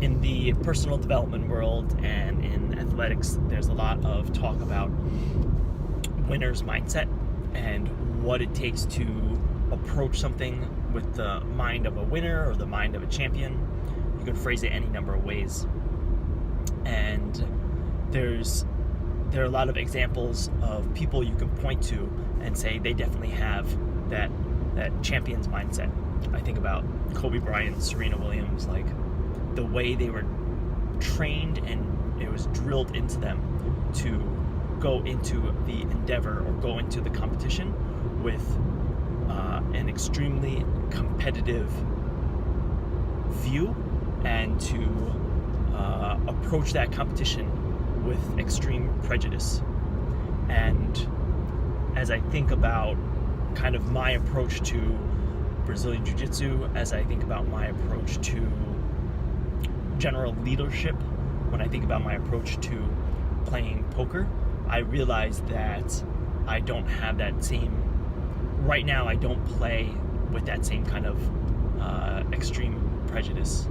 In the personal development world and in athletics, there's a lot of talk about winner's mindset and what it takes to approach something with the mind of a winner or the mind of a champion. You can phrase it any number of ways. And there are a lot of examples of people you can point to and say they definitely have that champion's mindset. I think about Kobe Bryant, Serena Williams, like the way they were trained and it was drilled into them to go into the endeavor or go into the competition with an extremely competitive view and to approach that competition with extreme prejudice. And as I think about kind of my approach to Brazilian Jiu-Jitsu, as I think about my approach to general leadership, when I think about my approach to playing poker, I realize that I don't have that same, right now I don't play with that same kind of extreme prejudice.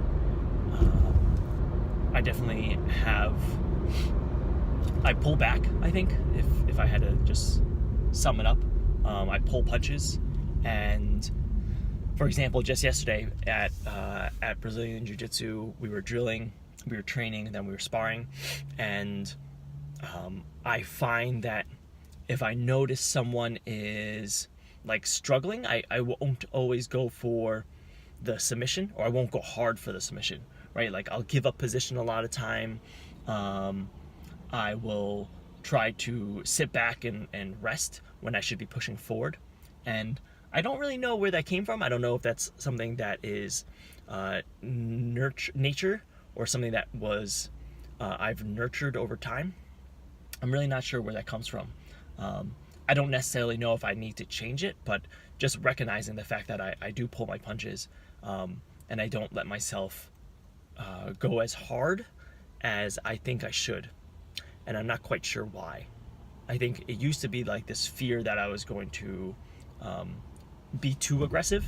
I definitely have, I pull back, I think, if I had to just sum it up. I pull punches, and for example, just yesterday at Brazilian Jiu-Jitsu, we were drilling, we were training, and then we were sparring, and I find that if I notice someone is like struggling, I won't always go for the submission, or I won't go hard for the submission, right? Like I'll give up position a lot of time. I will try to sit back and rest when I should be pushing forward. And I don't really know where that came from. I don't know if that's something that is nature or something that was I've nurtured over time. I'm really not sure where that comes from. I don't necessarily know if I need to change it, but just recognizing the fact that I do pull my punches and I don't let myself go as hard as I think I should. And I'm not quite sure why. I think it used to be like this fear that I was going to be too aggressive.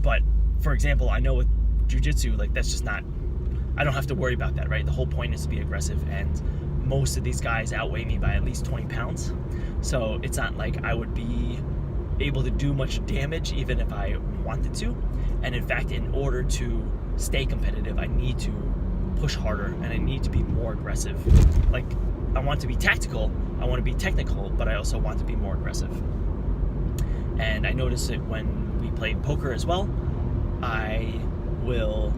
But for example, I know with jiu-jitsu, like that's just not, I don't have to worry about that, right? The whole point is to be aggressive, and most of these guys outweigh me by at least 20 pounds. So it's not like I would be able to do much damage even if I wanted to. And in fact, in order to stay competitive, I need to push harder and I need to be more aggressive. Like I want to be tactical, I want to be technical, but I also want to be more aggressive. And I notice it when we play poker as well. I will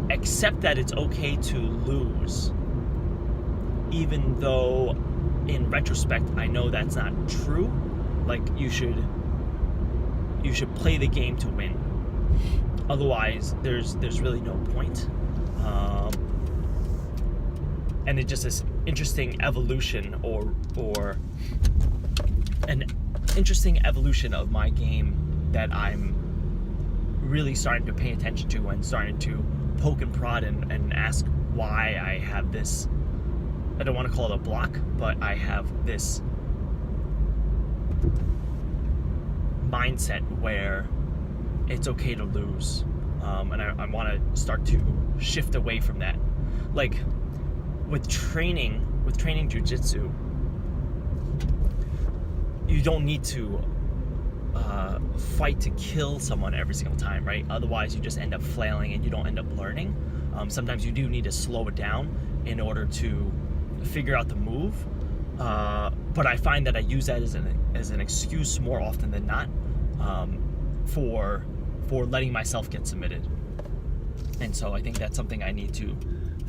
accept that it's okay to lose, even though in retrospect I know that's not true. Like you should play the game to win. Otherwise, there's really no point. And it's just this interesting evolution or an interesting evolution of my game that I'm really starting to pay attention to and starting to poke and prod and ask why I have this, I don't want to call it a block, but I have this mindset where it's okay to lose. And I want to start to shift away from that. Like with training jiu-jitsu, you don't need to fight to kill someone every single time, right? Otherwise, you just end up flailing and you don't end up learning. Sometimes you do need to slow it down in order to figure out the move. But I find that I use that as an excuse more often than not for letting myself get submitted. And so I think that's something I need to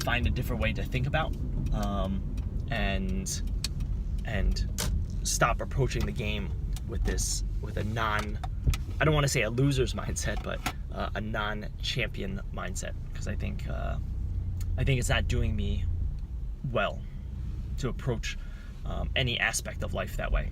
find a different way to think about, and stop approaching the game with a I don't want to say a loser's mindset, but a non-champion mindset, because I think it's not doing me well to approach any aspect of life that way.